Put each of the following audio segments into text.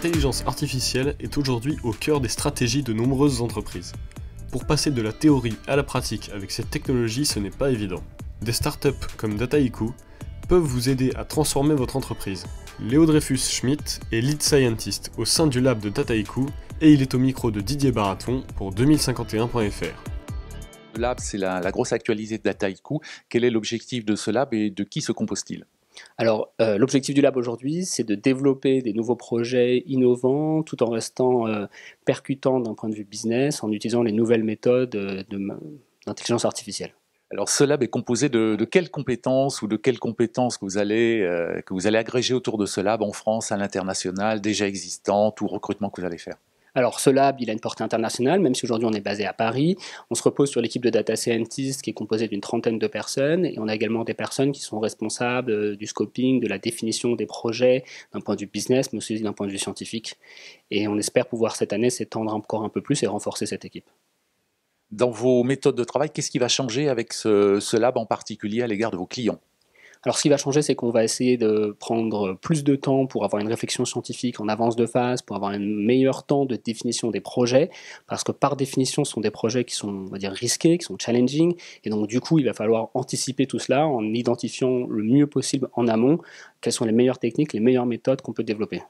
L'intelligence artificielle est aujourd'hui au cœur des stratégies de nombreuses entreprises. Pour passer de la théorie à la pratique avec cette technologie, ce n'est pas évident. Des startups comme Dataiku peuvent vous aider à transformer votre entreprise. Léo Dreyfus-Schmidt est lead scientist au sein du lab de Dataiku et il est au micro de Didier Baraton pour 2051.fr. Le lab, c'est la grosse actualité de Dataiku. Quel est l'objectif de ce lab et de qui se compose-t-il ? Alors, l'objectif du lab aujourd'hui, c'est de développer des nouveaux projets innovants tout en restant percutant d'un point de vue business, en utilisant les nouvelles méthodes d'intelligence artificielle. Alors, ce lab est composé de quelles compétences ou de quelles compétences que vous allez agréger autour de ce lab en France, à l'international, déjà existantes ou recrutement que vous allez faire ? Alors, ce lab, il a une portée internationale, même si aujourd'hui on est basé à Paris. On se repose sur l'équipe de data scientists qui est composée d'une trentaine de personnes. Et on a également des personnes qui sont responsables du scoping, de la définition des projets, d'un point de vue business, mais aussi d'un point de vue scientifique. Et on espère pouvoir cette année s'étendre encore un peu plus et renforcer cette équipe. Dans vos méthodes de travail, qu'est-ce qui va changer avec ce lab en particulier à l'égard de vos clients ? Alors ce qui va changer, c'est qu'on va essayer de prendre plus de temps pour avoir une réflexion scientifique en avance de phase, pour avoir un meilleur temps de définition des projets, parce que par définition, ce sont des projets qui sont, on va dire, risqués, qui sont challenging, et donc du coup, il va falloir anticiper tout cela en identifiant le mieux possible en amont quelles sont les meilleures techniques, les meilleures méthodes qu'on peut développer.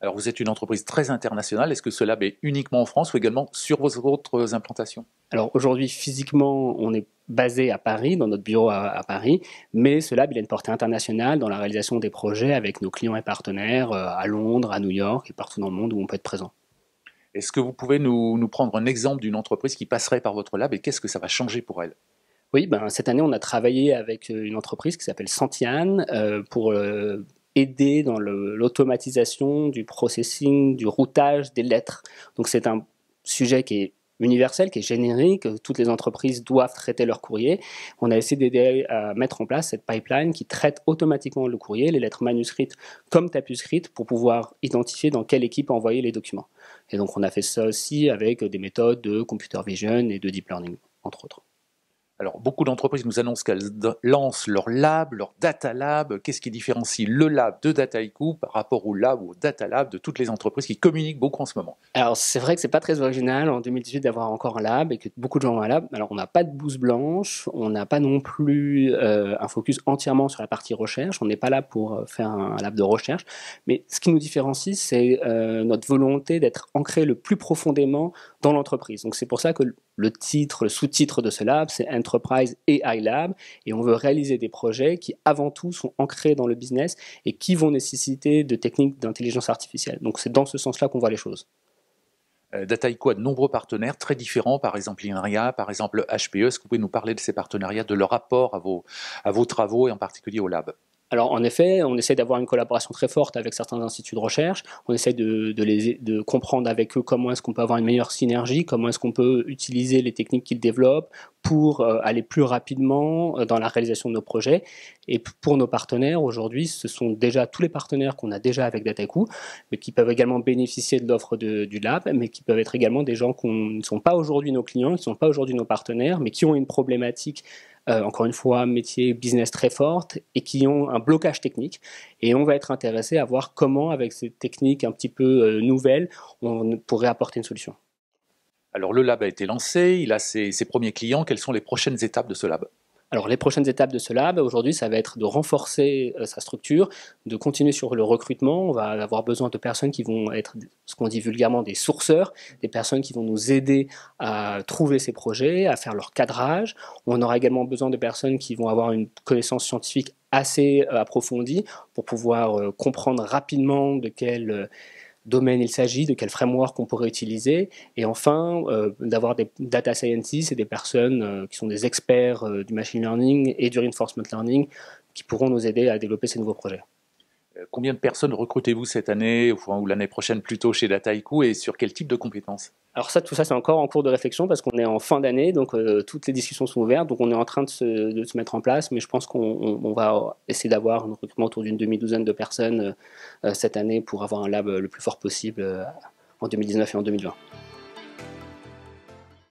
Alors vous êtes une entreprise très internationale, est-ce que ce lab est uniquement en France ou également sur vos autres implantations ? Alors aujourd'hui, physiquement, on est basé à Paris, dans notre bureau à Paris, mais ce lab, il a une portée internationale dans la réalisation des projets avec nos clients et partenaires à Londres, à New York et partout dans le monde où on peut être présent. Est-ce que vous pouvez nous prendre un exemple d'une entreprise qui passerait par votre lab et qu'est-ce que ça va changer pour elle ? Oui, cette année, on a travaillé avec une entreprise qui s'appelle Sentian pour aider dans l'automatisation du processing, du routage des lettres. Donc c'est un sujet qui est universel, qui est générique, toutes les entreprises doivent traiter leur courrier. On a essayé d'aider à mettre en place cette pipeline qui traite automatiquement le courrier, les lettres manuscrites comme tapuscrites, pour pouvoir identifier dans quelle équipe envoyer les documents. Et donc on a fait ça aussi avec des méthodes de computer vision et de deep learning, entre autres. Alors, beaucoup d'entreprises nous annoncent qu'elles lancent leur lab, leur data lab. Qu'est-ce qui différencie le lab de Dataiku par rapport au lab ou au data lab de toutes les entreprises qui communiquent beaucoup en ce moment ? Alors, c'est vrai que c'est pas très original en 2018 d'avoir encore un lab et que beaucoup de gens ont un lab. Alors, on n'a pas de blouse blanche, on n'a pas non plus un focus entièrement sur la partie recherche. On n'est pas là pour faire un lab de recherche. Mais ce qui nous différencie, c'est notre volonté d'être ancré le plus profondément dans l'entreprise. Donc, c'est pour ça que le sous-titre de ce lab, c'est Enterprise AI Lab, et on veut réaliser des projets qui, avant tout, sont ancrés dans le business et qui vont nécessiter de techniques d'intelligence artificielle. Donc c'est dans ce sens-là qu'on voit les choses. Dataiku a de nombreux partenaires très différents, par exemple Inria, par exemple HPE. Est-ce que vous pouvez nous parler de ces partenariats, de leur rapport à vos travaux et en particulier au lab ? Alors en effet, on essaie d'avoir une collaboration très forte avec certains instituts de recherche, on essaie de comprendre avec eux comment est-ce qu'on peut avoir une meilleure synergie, comment est-ce qu'on peut utiliser les techniques qu'ils développent pour aller plus rapidement dans la réalisation de nos projets. Et pour nos partenaires, aujourd'hui, ce sont déjà tous les partenaires qu'on a déjà avec Dataiku, mais qui peuvent également bénéficier de l'offre du lab, mais qui peuvent être également des gens qui ne sont pas aujourd'hui nos clients, qui ne sont pas aujourd'hui nos partenaires, mais qui ont une problématique encore une fois, métier business très forte et qui ont un blocage technique. Et on va être intéressé à voir comment, avec ces techniques un petit peu nouvelles, on pourrait apporter une solution. Alors le lab a été lancé, il a ses premiers clients. Quelles sont les prochaines étapes de ce lab ? Alors les prochaines étapes de ce lab, aujourd'hui, ça va être de renforcer sa structure, de continuer sur le recrutement. On va avoir besoin de personnes qui vont être, ce qu'on dit vulgairement, des sourceurs, des personnes qui vont nous aider à trouver ces projets, à faire leur cadrage. On aura également besoin de personnes qui vont avoir une connaissance scientifique assez approfondie pour pouvoir comprendre rapidement de quel domaine il s'agit, de quel framework on pourrait utiliser, et enfin d'avoir des data scientists et des personnes qui sont des experts du machine learning et du reinforcement learning qui pourront nous aider à développer ces nouveaux projets. Combien de personnes recrutez-vous cette année ou l'année prochaine plutôt chez Dataiku et sur quel type de compétences ? Alors tout ça c'est encore en cours de réflexion parce qu'on est en fin d'année, donc toutes les discussions sont ouvertes, donc on est en train de se mettre en place, mais je pense qu'on va essayer d'avoir un recrutement autour d'une demi-douzaine de personnes cette année pour avoir un lab le plus fort possible en 2019 et en 2020.